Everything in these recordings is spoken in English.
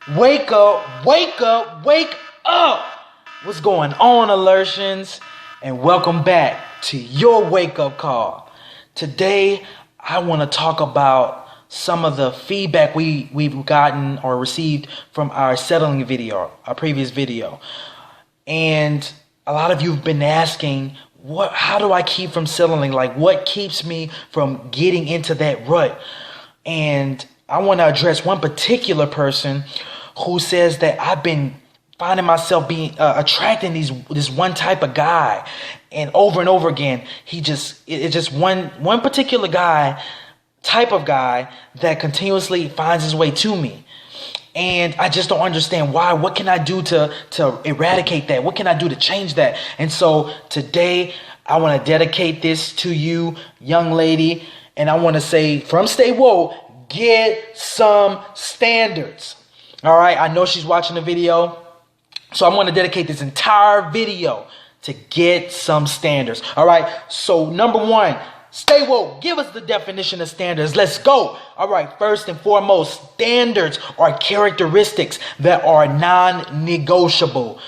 Wake up, wake up, wake up! What's going on, Alertians? And welcome back to your wake up call. Today, I want to talk about some of the feedback we've gotten or received from our settling video, our previous video. And a lot of you have been asking, how do I keep from settling? Like, what keeps me from getting into that rut? And I want to address one particular person who says that I've been finding myself being attracting this one type of guy, and over again, it's just one particular type of guy that continuously finds his way to me. And I just don't understand why. What can I do to eradicate that? What can I do to change that? And so today I want to dedicate this to you, young lady. And I want to say, from Stay Woke, get some standards. All right. I know she's watching the video, so I'm going to dedicate this entire video to get some standards. All right. So number one, Stay Woke, give us the definition of standards. Let's go. All right. First and foremost, standards are characteristics that are non-negotiable.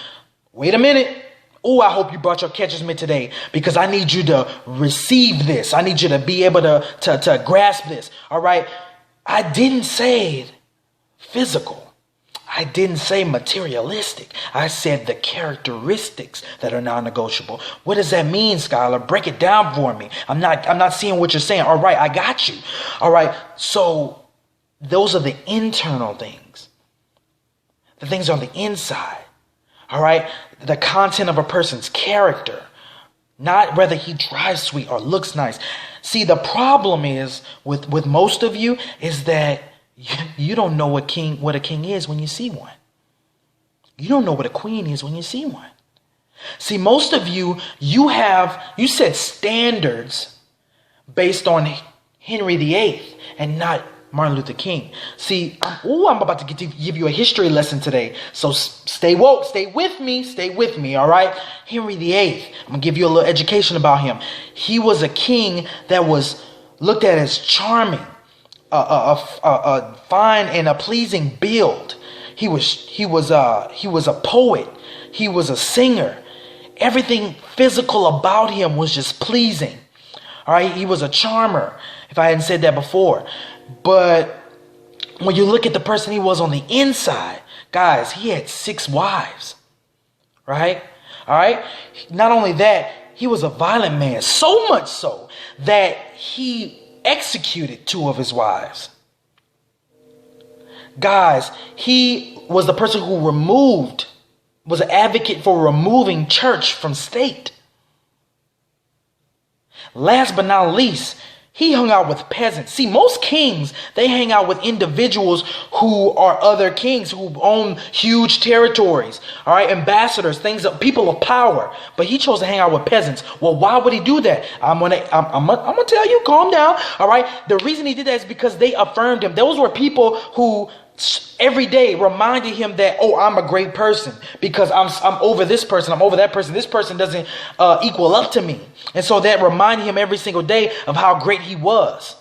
Wait a minute. Oh, I hope you brought your catcher's mitt today, because I need you to receive this. I need you to be able to grasp this. All right. I didn't say physical. I didn't say materialistic. I said the characteristics that are non-negotiable. What does that mean, Skylar? Break it down for me. I'm not seeing what you're saying. All right, I got you. All right, so those are the internal things. The things on the inside. All right, the content of a person's character, not whether he drives sweet or looks nice. See, the problem is with most of you is that you don't know what a king is when you see one. You don't know what a queen is when you see one. See, most of you set standards based on Henry VIII and not Martin Luther King. See, I'm about to give you a history lesson today. So stay woke, stay with me, all right? Henry VIII, I'm going to give you a little education about him. He was a king that was looked at as charming, a fine and a pleasing build. He was a poet. He was a singer. Everything physical about him was just pleasing. All right, he was a charmer, if I hadn't said that before. But when you look at the person he was on the inside, guys, he had 6 wives. Right? All right. Not only that, he was a violent man, so much so that he executed 2 of his wives. Guys, he was the person who was an advocate for removing church from state. Last but not least, he hung out with peasants. See, most kings, they hang out with individuals who are other kings, who own huge territories, all right, ambassadors, people of power. But he chose to hang out with peasants. Well, why would he do that? I'm gonna tell you, calm down, all right? The reason he did that is because they affirmed him. Those were people who every day reminded him that, oh, I'm a great person because I'm over this person, I'm over that person. This person doesn't equal up to me. And so that reminded him every single day of how great he was.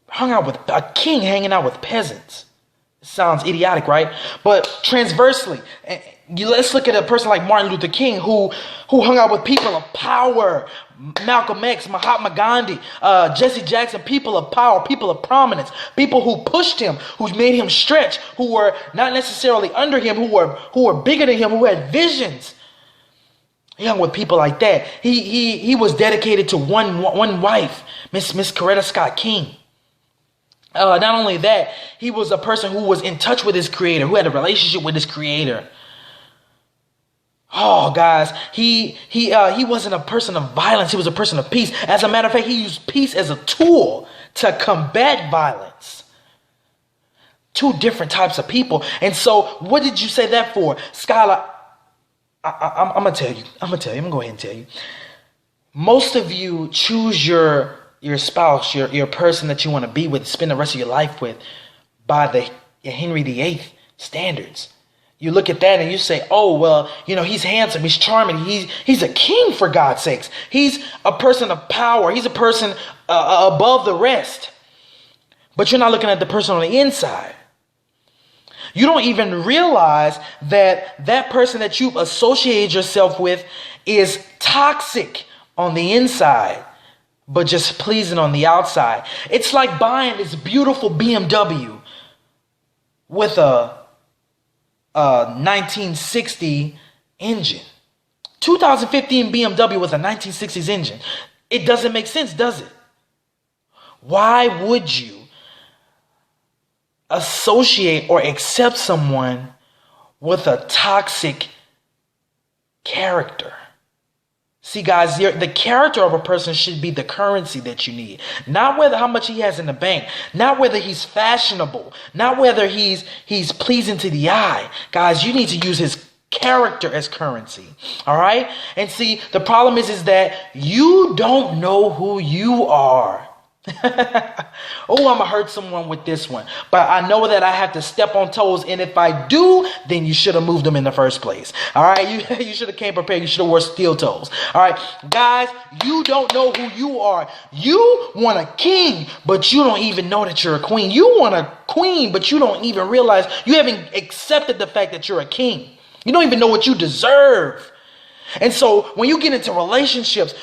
Hung out with a king, hanging out with peasants. It sounds idiotic, right? But transversely, let's look at a person like Martin Luther King, who hung out with people of power. Malcolm X, Mahatma Gandhi, Jesse Jackson, people of power, people of prominence, people who pushed him, who made him stretch, who were not necessarily under him, who were bigger than him, who had visions. He hung with people like that. He was dedicated to one wife, Miss Coretta Scott King. Not only that, he was a person who was in touch with his creator, who had a relationship with his creator. Oh, guys, he wasn't a person of violence. He was a person of peace. As a matter of fact, he used peace as a tool to combat violence. 2 different types of people. And so what did you say that for? Skylar, I'm going to tell you. I'm going to go ahead and tell you. Most of you choose your spouse, your person that you want to be with, spend the rest of your life with, by the Henry VIII standards. You look at that and you say, oh, well, he's handsome, he's charming, he's a king, for God's sakes. He's a person of power. He's a person above the rest. But you're not looking at the person on the inside. You don't even realize that that person that you've associated yourself with is toxic on the inside, but just pleasing on the outside. It's like buying this beautiful BMW with a 1960 engine. 2015 BMW with a 1960s engine. It doesn't make sense, does it? Why would you associate or accept someone with a toxic character? See, guys, the character of a person should be the currency that you need. Not whether how much he has in the bank, not whether he's fashionable, not whether he's pleasing to the eye. Guys, you need to use his character as currency. All right? And see, the problem is that you don't know who you are. Oh, I'm gonna hurt someone with this one, but I know that I have to step on toes, and if I do, then you should have moved them in the first place. All right, you should have came prepared. You should have wore steel toes. All right, guys, you don't know who you are. You want a king, but you don't even know that you're a queen. You want a queen, but you don't even realize you haven't accepted the fact that you're a king. You don't even know what you deserve. And so when you get into relationships,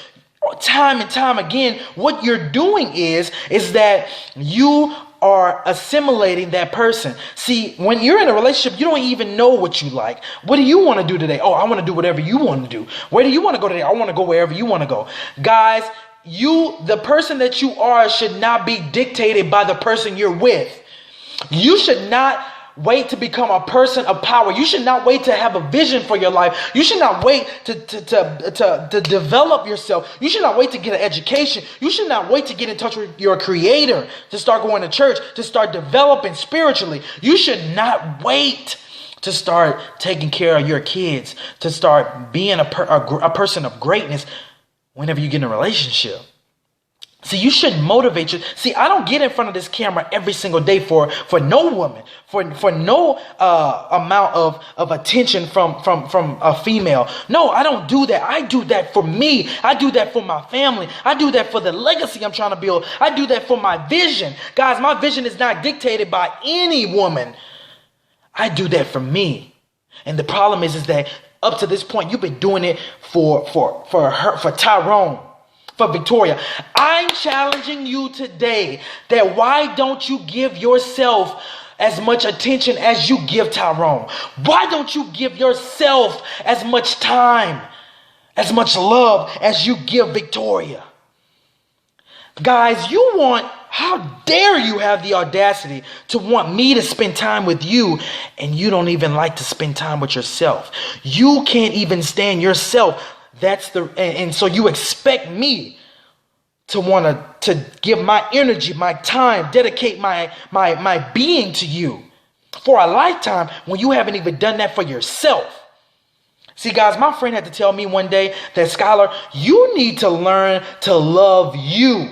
time and time again, what you're doing is that you are assimilating that person. See, when you're in a relationship, you don't even know what you like. What do you want to do today? Oh, I want to do whatever you want to do. Where do you want to go today? I want to go wherever you want to go. Guys, the person that you are should not be dictated by the person you're with. You should not wait to become a person of power. You should not wait to have a vision for your life. You should not wait to develop yourself. You should not wait to get an education. You should not wait to get in touch with your creator, to start going to church, to start developing spiritually. You should not wait to start taking care of your kids, to start being a person of greatness whenever you get in a relationship. See, you shouldn't motivate you. See, I don't get in front of this camera every single day for no woman, for no amount of attention from a female. No, I don't do that. I do that for me. I do that for my family. I do that for the legacy I'm trying to build. I do that for my vision. Guys, my vision is not dictated by any woman. I do that for me. And the problem is that up to this point, you've been doing it for Tyrone, for Victoria. I'm challenging you today that why don't you give yourself as much attention as you give Tyrone? Why don't you give yourself as much time, as much love as you give Victoria? Guys, how dare you have the audacity to want me to spend time with you, and you don't even like to spend time with yourself. You can't even stand yourself. And so you expect me to want to give my energy, my time, dedicate my being to you for a lifetime when you haven't even done that for yourself. See, guys, my friend had to tell me one day that, Skylar, you need to learn to love you.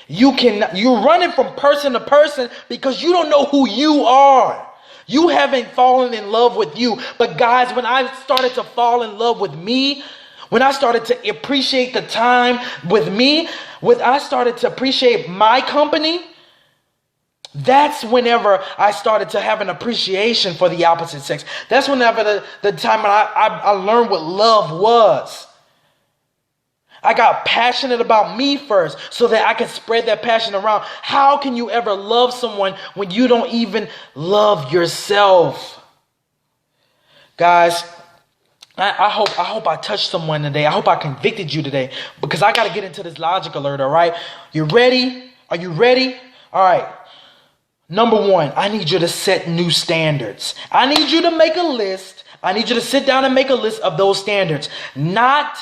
You're running from person to person because you don't know who you are. You haven't fallen in love with you. But guys, when I started to fall in love with me, when I started to appreciate the time with me, when I started to appreciate my company, that's whenever I started to have an appreciation for the opposite sex. That's whenever the time when I learned what love was. I got passionate about me first so that I could spread that passion around. How can you ever love someone when you don't even love yourself? Guys, I hope I touched someone today. I hope I convicted you today, because I got to get into this logic alert, all right? You ready? Are you ready? All right. Number one, I need you to set new standards. I need you to make a list. I need you to sit down and make a list of those standards. Not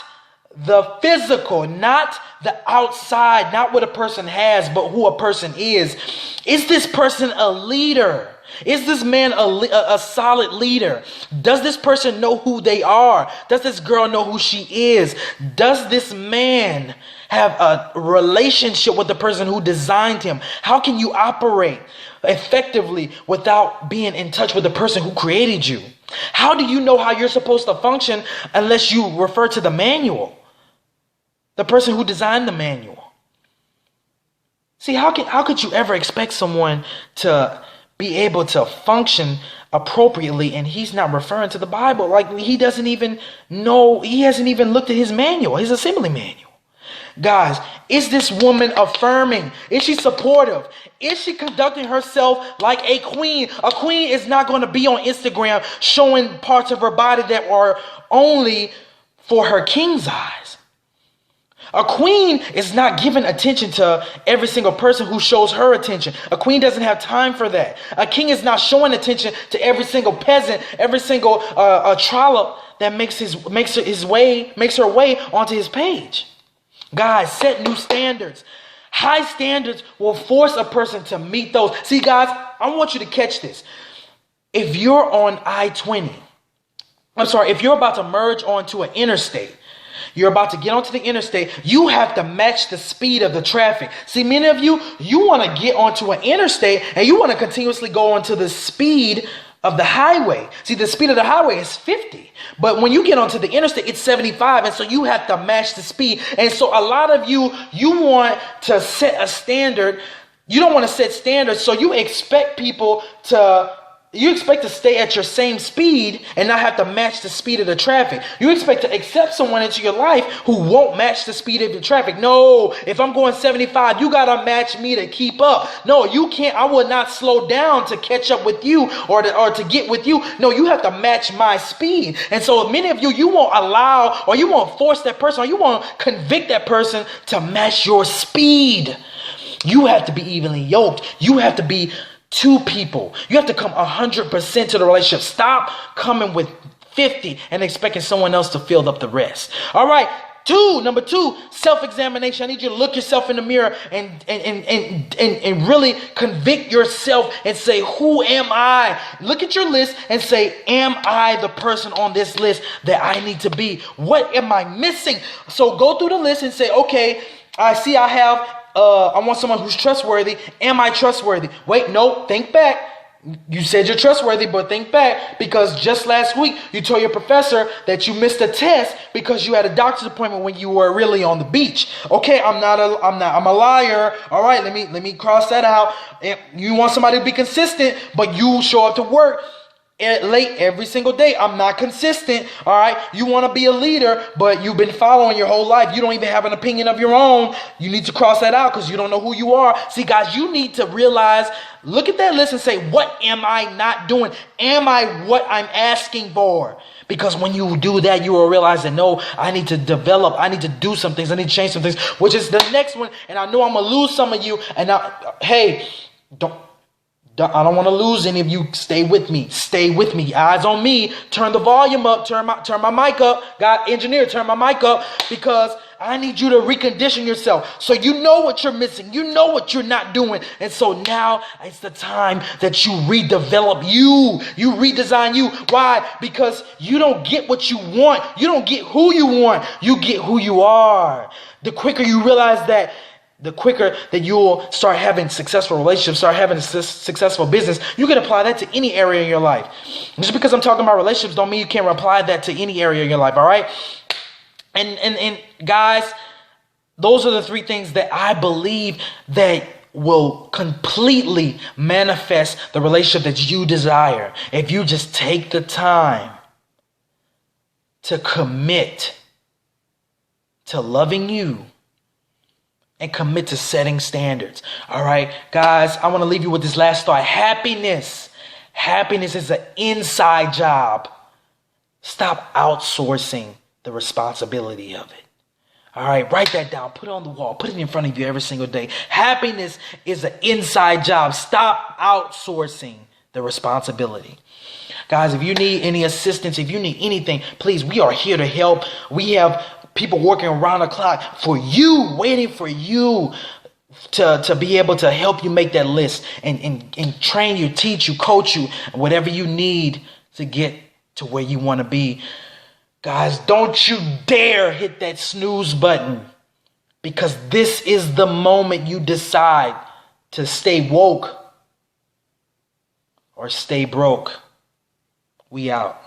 the physical, not the outside, not what a person has, but who a person is. Is this person a leader? Is this man a solid leader? Does this person know who they are? Does this girl know who she is? Does this man have a relationship with the person who designed him? How can you operate effectively without being in touch with the person who created you? How do you know how you're supposed to function unless you refer to the manual? The person who designed the manual. See, how could you ever expect someone to be able to function appropriately, and he's not referring to the Bible. Like, he doesn't even know, he hasn't even looked at his manual, his assembly manual. Guys, is this woman affirming? Is she supportive? Is she conducting herself like a queen? A queen is not going to be on Instagram showing parts of her body that are only for her king's eyes. A queen is not giving attention to every single person who shows her attention. A queen doesn't have time for that. A king is not showing attention to every single peasant, every single trollop that makes her way onto his page. Guys, set new standards. High standards will force a person to meet those. See, guys, I want you to catch this. If you're on I-20, if you're about to merge onto an interstate, you're about to get onto the interstate, you have to match the speed of the traffic. See, many of you want to get onto an interstate and you want to continuously go onto the speed of the highway. See, the speed of the highway is 50. But when you get onto the interstate, it's 75. And so you have to match the speed. And so a lot of you want to set a standard. You don't want to set standards. So you expect people to stay at your same speed and not have to match the speed of the traffic. You expect to accept someone into your life who won't match the speed of the traffic. No, if I'm going 75, you got to match me to keep up. No, you can't. I will not slow down to catch up with you or to get with you. No, you have to match my speed. And so many of you won't allow, or you won't force that person, or you won't convict that person to match your speed. You have to be evenly yoked. You have to be two people. You have to come 100% to the relationship. Stop coming with 50 and expecting someone else to fill up the rest. All right. Number two, self-examination. I need you to look yourself in the mirror and really convict yourself and say, who am I? Look at your list and say, am I the person on this list that I need to be? What am I missing? So go through the list and say, okay, I want someone who's trustworthy. Am I trustworthy? Wait, no, think back. You said you're trustworthy, but think back, because just last week you told your professor that you missed a test because you had a doctor's appointment when you were really on the beach. Okay, I'm a liar. All right, let me cross that out. You want somebody to be consistent, but you show up to work late every single day. I'm not consistent. All right. You want to be a leader, but you've been following your whole life. You don't even have an opinion of your own. You need to cross that out because you don't know who you are. See, guys, you need to realize, look at that list and say, what am I not doing? Am I what I'm asking for? Because when you do that, you will realize that, no, I need to develop. I need to do some things. I need to change some things, which is the next one. And I know I'm going to lose some of you. And I don't want to lose any of you. Stay with me. Stay with me. Eyes on me. Turn the volume up. Turn my mic up. God, engineer, turn my mic up, because I need you to recondition yourself so you know what you're missing. You know what you're not doing. And so now it's the time that you redevelop you. You redesign you. Why? Because you don't get what you want. You don't get who you want. You get who you are. The quicker you realize that, the quicker that you'll start having successful relationships, start having a successful business. You can apply that to any area in your life. Just because I'm talking about relationships don't mean you can't apply that to any area in your life, all right? And guys, those are the three things that I believe that will completely manifest the relationship that you desire. If you just take the time to commit to loving you and commit to setting standards. All right, guys, I want to leave you with this last thought. Happiness is an inside job. Stop outsourcing the responsibility of it. All right, write that down. Put it on the wall. Put it in front of you every single day. Happiness is an inside job. Stop outsourcing the responsibility. Guys, if you need any assistance, if you need anything, please, we are here to help. We have people working around the clock for you, waiting for you to be able to help you make that list and train you, teach you, coach you, whatever you need to get to where you want to be. Guys, don't you dare hit that snooze button, because this is the moment you decide to stay woke or stay broke. We out.